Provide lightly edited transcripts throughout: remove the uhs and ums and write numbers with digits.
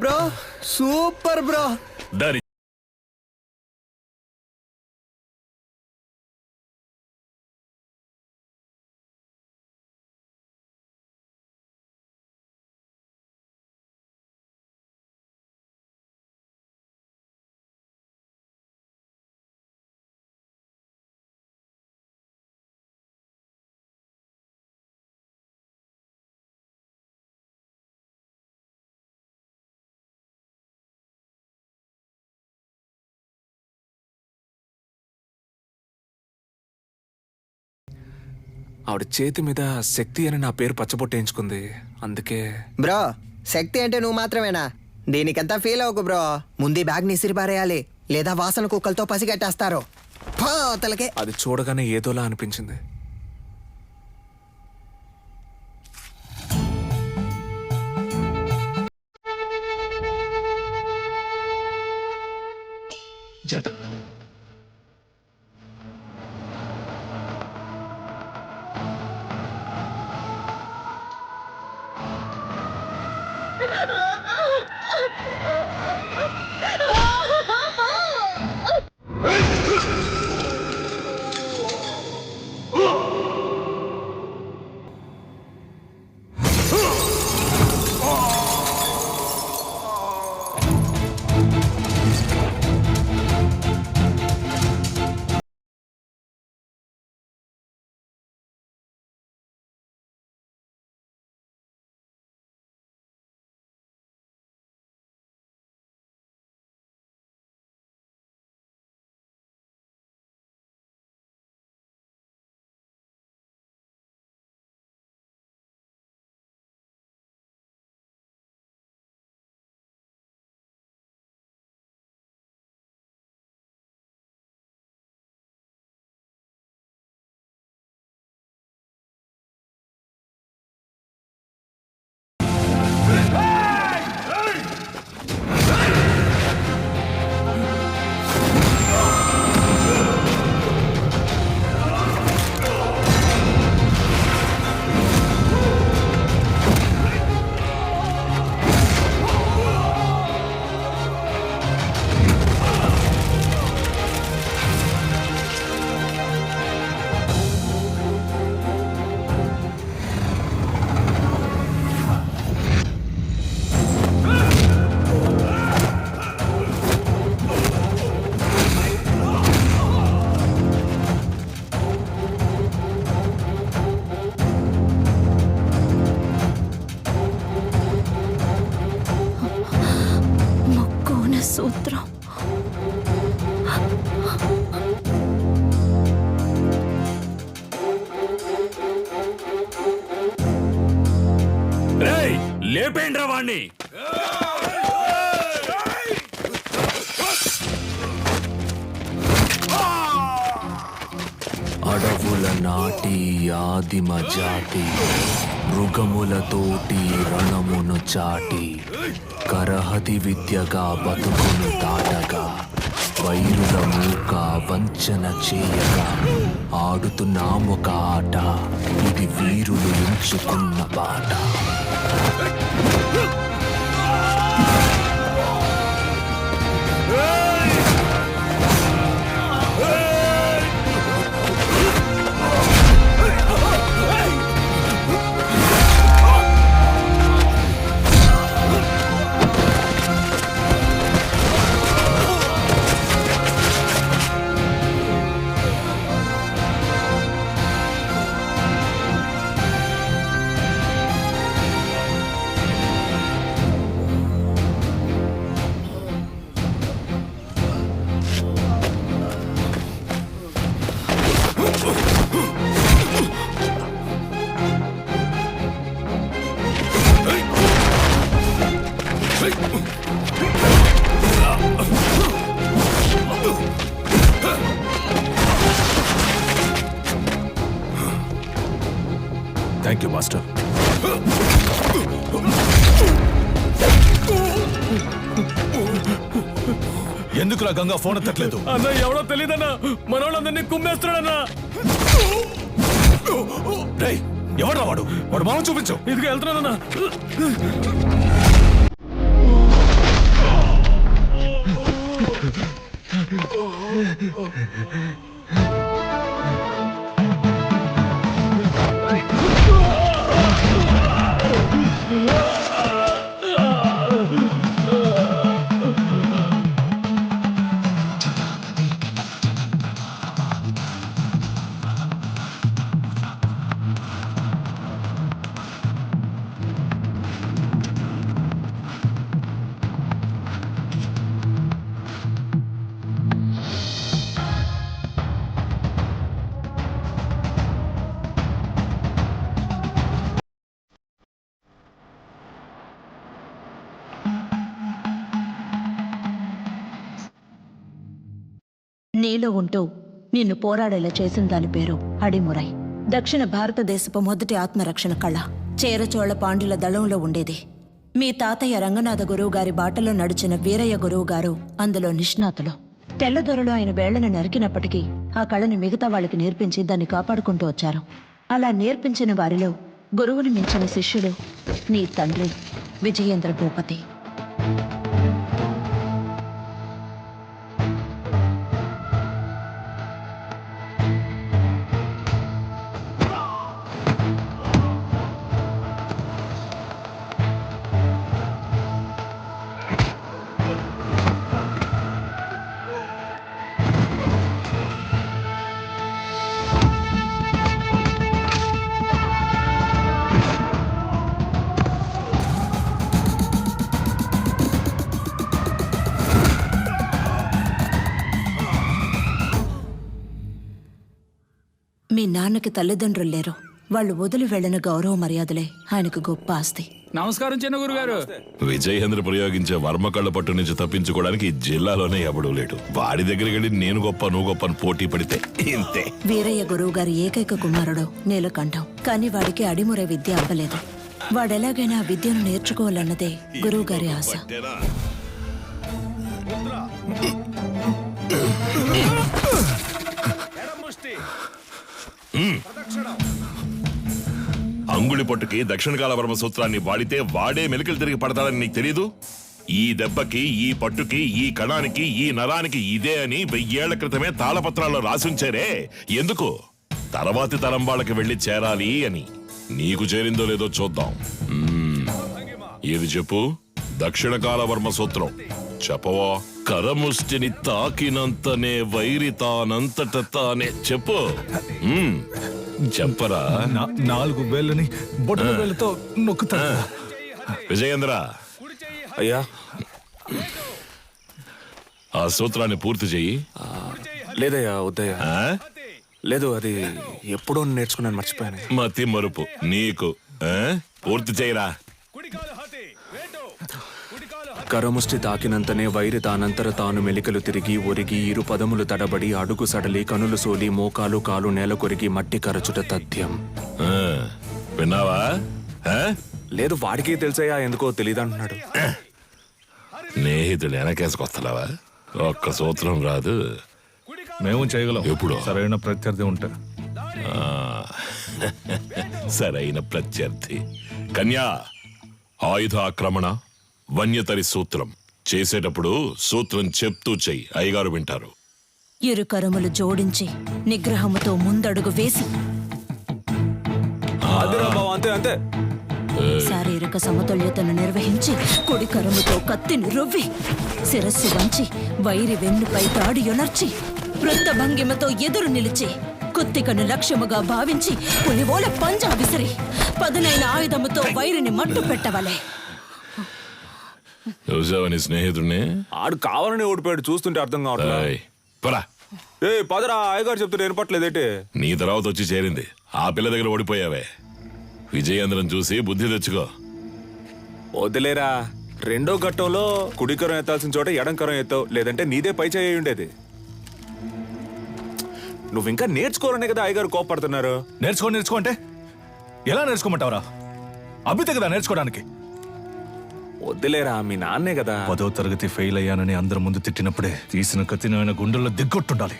Bro super bro. దాని ఆవిడ చేతి మీద శక్తి అని నా పేరు పచ్చబొట్టేయించుకుంది. అందుకే బ్రో శక్తి అంటే నువ్వు మాత్రమేనా? దీనికంతా ఫీల్ అవ్వకు బ్రో. ముందు బ్యాగ్ నిసిరి పారేయాలి, లేదా వాసన కుక్కలతో పసిగట్టేస్తారు. తలకే అది చూడగానే ఏదోలా అనిపించింది. సూత్రం. లేపేండ్రా వాణ్ణి. అడవుల నాటి ఆదిమ జాతి మృగములతోటి రణమును చాటి కరహతి విద్యగా బతుకును దాటగా వైరుల మూక వంచన చేయగా ఆడుతున్నామొక ఆట. ఇది వీరులు ఎంచుకున్న బాట. Thank you master. ఎందుకురా గంగా ఫోన్ ఎత్తట్లేదు? అన్న ఎవడో తెలియదన్నా, మనోళ్ళందరినీ కుమ్మేస్తున్నాడన్నా. ఎవడ్రా వాడు? వాడు మామ చూపించు. ఇదిగా వెళ్తున్నానన్నా. నీలో ఉంటూ నిన్ను పోరాడేలా చేసిన దాని పేరు అడిమురై. దక్షిణ భారతదేశపు మొదటి ఆత్మరక్షణ కళ చేరచోళ పాండ్యుల దళంలో ఉండేది. మీ తాతయ్య రంగనాథ గురువు గారి బాటలో నడిచిన వీరయ్య గురువు గారు అందులో నిష్ణాతులు. తెల్లదొరలు ఆయన వేళ్లను నరికినప్పటికీ ఆ కళని మిగతా వాళ్ళకి నేర్పించి దాన్ని కాపాడుకుంటూ వచ్చారు. అలా నేర్పించిన వారిలో గురువుని మించిన శిష్యుడు నీ తండ్రి విజయేంద్ర భూపతి. మీ నాన్నకి తల్లిదండ్రులు లేరు. వాళ్ళు వదిలి వెళ్లిన గౌరవ మర్యాదలే ఆయనకు గొప్ప ఆస్తి. నమస్కారం చిన్న గురుగారు. విజయేంద్ర ప్రయోగించే వర్మకళ్ళ పట్టు నుంచి తప్పించుకోవడానికి ఈ జిల్లాలోనే ఎవడూ లేడు. వాడి దగ్గరికి వెళ్ళి నేను గొప్ప నువ్వు గొప్ప అని పోటీ పడితే ఇంతే. వీరయ్య గురువు గారి ఏకైక కుమారుడు నీలకంఠం. కానీ వాడికి అడిమురే విద్య అవ్వలేదు. వాడెలాగైనా విద్యను నేర్చుకోవాలన్నదే గురువు గారి ఆశ. అంగుళి పట్టుకి దక్షిణకాల వర్మ సూత్రాన్ని వాడితే వాడే మెలికలు తిరిగి పడతాడని నీకు తెలీదు? ఈ దెబ్బకి, ఈ పట్టుకి, ఈ కణానికి, ఈ నరానికి ఇదే అని 1000 ఏళ్ల క్రితమే తాళపత్రాల్లో రాసుంచారే. ఎందుకు? తర్వాతి తరం వాళ్ళకి వెళ్ళి చేరాలి అని. నీకు చేరిందో లేదో చూద్దాం. ఇది చెప్పు. దక్షిణకాల వర్మ సూత్రం చెప్పవా? కరముష్టిని తాకినంతనే వైరి తానంతట తానే. చెప్పు. చెప్పరా? 4 వేళ్ళని బొట్టల వేళ్ళతో నొక్కుతా. విజయేంద్ర, అయ్యా ఆ సూత్రాన్ని పూర్తి చెయ్యి. లేదయ్యా, వద్దయ్యా. ఆ? లేదు, అది ఎప్పుడో నేర్చుకున్నాను, మర్చిపోయాను. మతి మరుపు నీకు. ఆ? పూర్తి చేయరా. కరముష్టి తాకినంతనే వైరి తానంతర తాను మెలికలు తిరిగి ఒరిగి ఇరు పదములు తడబడి అడుగు సడలి కనులు సోలి మోకాలు కాలు నేల కొరిగి మట్టి కరచుట తథ్యం. ఆ, విన్నావా? ఆ? లేదు, వాడికి తెలుసయ్యా, ఎందుకో తెలియదంటున్నాడు. స్నేహితుడు వెనకేసుకొస్తున్నావా? ఒక్క సూత్రం రాదు. మేము చేయగలం ఎప్పుడు? సరైన ప్రత్యర్థి ఉంటే. సరైన ప్రత్యర్థి. కన్యా, ఆయుధ ఆక్రమణ వన్యతరి సూత్రం చేసేటప్పుడు సూత్రం చెప్తూ చెయ్యి. అయ్యగారు వింటారు. ఇరు కరములు జోడించి నిగ్రహముతో ముందడుగు వేసి అంతే అంతే. శారీరక సమతుల్యతను నిర్వహించి కుడి కరముతో కత్తిని రువ్వి శిరస్సు వంచి వైరి వెన్నుపై తాడి యొనర్చి వృత్త భంగిమతో ఎదురు నిలిచి కుత్తికను లక్ష్యముగా భావించి పులివోల పంజా విసిరి పదునైన ఆయుధముతో వైరిని మట్టు పెట్టవలే. చూసావని స్నేహితుడిని? ఆడు కావాలని ఓడిపోయాడు, చూస్తుంటే అర్థం కావట్లేదు. ఏయ్, పరా. ఏ పదరా, అయ్యగారు చెప్తుంటే వినపట్లేదేంటి? నీ తర్వాత వచ్చి చేరింది. ఆ పిల్ల దగ్గర ఓడిపోయావే. విజయేంద్రం చూసి బుద్ధి తెచ్చుకో. వదిలేరా, రెండో ఘట్టంలో కుడికరం ఎత్తాల్సిన చోట ఎడంకరం ఎత్తావు, లేదంటే నీదే పై చేయి ఉండేది. నువ్వు ఇంకా నేర్చుకోవాలనే కదా అయ్యగారు కోపడుతున్నారు. నేర్చుకో అంటే ఎలా నేర్చుకోమంటావరా? అభితే కదా నేర్చుకోవడానికి. వద్దులేరా, మీ నాన్నే కదా. 10వ తరగతి ఫెయిల్ అయ్యానని అందరి ముందు తిట్టినప్పుడే తీసిన కత్తిని ఆయన గుండెల్లో దిగ్గొట్టుండాలి.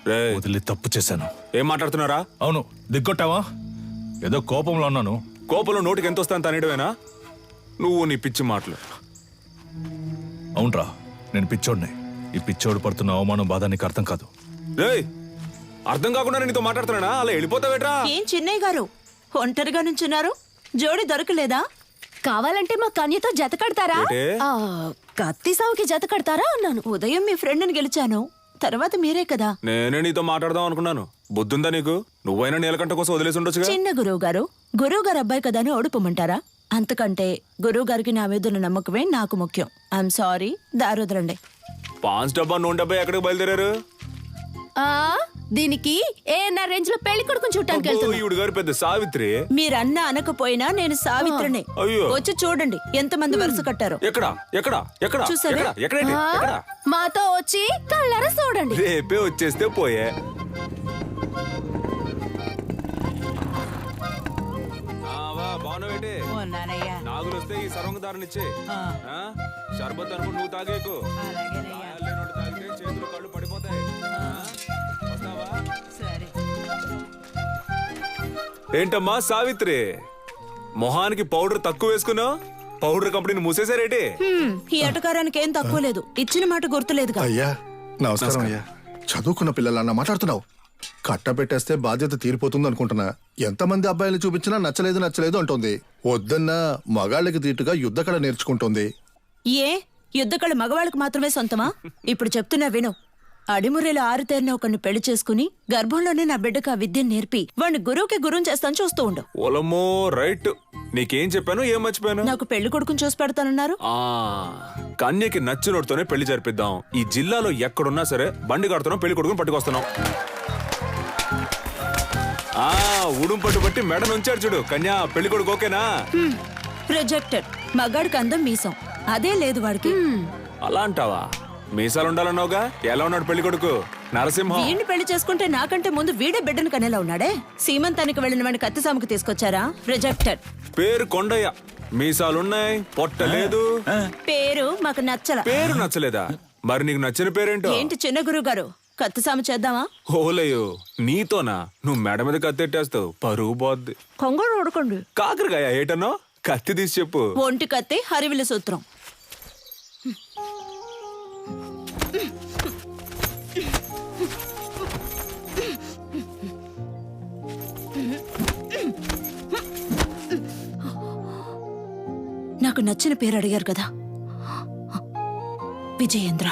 రేయ్, వదిలి తప్పు చేశాను. ఏం మాట్లాడుతున్నారా? అవును, దిగ్గొట్టావా? ఏదో కోపంలో అన్నాను. కోపంలో నోటికి ఎంత వస్తాను తనేయడమేనా? నువ్వు నీ పిచ్చి మాటలు. అవునరా, నేను పిచ్చోడిని. ఈ పిచ్చోడు పడుతున్న అవమానం బాధ నీకు అర్థం కాదు. రేయ్, అర్థం కాకుండా నీతో మాట్లాడుతున్నానా? అలా వెళ్ళిపోతావేట్రా? ఏం చిన్నయ్య గారు ఒంటరిగా నుంచున్నారు? జోడి దొరకలేదా? కావాలంటే మా కన్యతో జత కడతారా? ఏంటే? కత్తి సావుకి జత కడతారా అన్నాను. ఉదయం మీ ఫ్రెండ్ని గెలిచాను, తర్వాత మీరే కదా. నేనే నీతో మాట్లాడదాం అనుకున్నాను. బుద్ధుందా నీకు? నువ్వైనా నీలకంఠ కోసం వదిలేసి ఉండొచ్చుగా. చిన్న గురువు గారు అబ్బాయి కదా అని ఓడిపోమంటారా? అంతకంటే గురువు గారికి నా మీద ఉన్న నమ్మకమే నాకు ముఖ్యం. ఐఎమ్ సారీ, దారి వదలండి. పాన్స్ డబ్బా నూనె డబ్బా ఎక్కడికి బయలుదేరారు? దీనికి ఏఎన్ఆర్ రేంజ్ లో పెళ్లి కొడుకుని చూడటానికి అబ్బో, వెళ్తున్నా. ఈవిడ గారి పెద్ద సావిత్రి. మీరన్న అనకపోయినా నేను సావిత్రిని. అయ్యో. వచ్చి చూడండి ఎంతమంది వరుస కట్టారో. ఎక్కడ ఎక్కడ ఎక్కడ చూసావే? ఎక్కడ? ఎక్కడండి? ఆ, ఎక్కడ? మాతో వచ్చి కళ్ళారా చూడండి. రేపే వచ్చేస్తే పోయే. బాగున్నావేంటి? నాగులు వస్తే ఈ సర్వంగదారునిచ్చే. షర్బత్ అనుకో, నువ్వు తాగేకు. గాయాలు లేనోడు తాగితే చేతులు కళ్ళు పడిపోతాయి. వస్తావా? ఏంటమ్మా సావిత్రి, మొహానికి పౌడర్ తక్కువ వేసుకున్నావు? పౌడర్ కంపెనీని మూసేశారేటి? ఈ ఎటకారానికి ఏం తక్కువ లేదు. ఇచ్చిన మాట గుర్తులేదుగా. అయ్యా నమస్కారం అయ్యా. చదువుకున్న పిల్లలన్నా మాట్లాడుతున్నావు. కట్టబెట్టేస్తే బాధ్యత తీరిపోతుంది అనుకుంటున్నా. ఎంతమంది అబ్బాయిలు చూపించినా నచ్చలేదు నచ్చలేదు అంటోంది. వద్దన్నా మగాళ్ళకి తీటుగా యుద్ధకళ నేర్చుకుంటోంది. ఏ యుద్ధకళ మగవాళ్ళకు మాత్రమే సొంతమా? ఇప్పుడు చెప్తున్నా విను. అడిమురేలో ఆరుతేరిన ఒకరిని పెళ్లి చేసుకుని గర్భంలోనే నా బిడ్డకు ఆ విద్యను నేర్పి వాడిని గురువుకి గురువుని చేస్తాను చూస్తూ ఉండు. ఓలమ్మో రైట్. నీకేం చెప్పాను, ఏం మర్చిపోయాను? నాకు పెళ్లి కొడుకుని చూసి పెడతానన్నారు. ఆ కన్యకి నచ్చినోడితోనే పెళ్లి జరిపిద్దాం. ఈ జిల్లాలో ఎక్కడున్నా సరే బండి కడుతున్నాం, పెళ్లి కొడుకుని పట్టుకొస్తున్నాం. ఆ ఉడుం పట్టు బట్టి మెడ నుంచాడు చూడు. కన్యా పెళ్లి కొడుకు ఓకేనా? రిజెక్టెడ్. మగాడికి అందం మీసం, అదే లేదు వాడికి. అలా అంటావా? మీసాలు ఉండాలన్నావుగా. ఎలా ఉన్నాడు పెళ్లి కొడుకు? నరసింహం. వీడిని పెళ్లి చేసుకుంటే నాకంటే ముందు వీడే బిడ్డను కనేలా ఉన్నాడే. సీమంతానికి వెళ్ళిన వాడిని కత్తిసాముకు తీసుకొచ్చారా? రిజెక్టెడ్. పేరు కొండయ్య, మీసాలున్నాయి, పొట్ట లేదు. పేరు మాకు నచ్చల. పేరు నచ్చలేదా? మరి నీకు నచ్చిన పేరేంటో? ఏంటి చిన్న గురువు గారు, కత్తిసాము చేద్దామా? ఓలయ్యో, నీతోనా? నువ్వు మెడ మీద కత్తెట్టేస్తావు, పరువు పోద్ది. కొంగడు ఉడకండి. కాకరకాయ ఏటనో? కత్తి తీసి చెప్పు. ఒంటి కత్తి హరివిల సూత్రం. నాకు నచ్చిన పేరు అడిగారు కదా, విజయేంద్ర.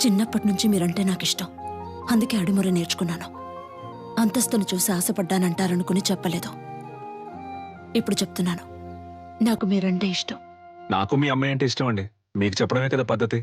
చిన్నప్పటి నుంచి మీరంటే నాకు ఇష్టం. అందుకే అడిముర నేర్చుకున్నాను. అంతస్తును చూసి ఆశపడ్డానంటారనుకుని చెప్పలేదు. ఇప్పుడు చెప్తున్నాను, నాకు మీరంటే ఇష్టం. నాకు మీ అమ్మాయి అంటే ఇష్టం అండి. మీకు చెప్పడమే కదా పద్ధతి.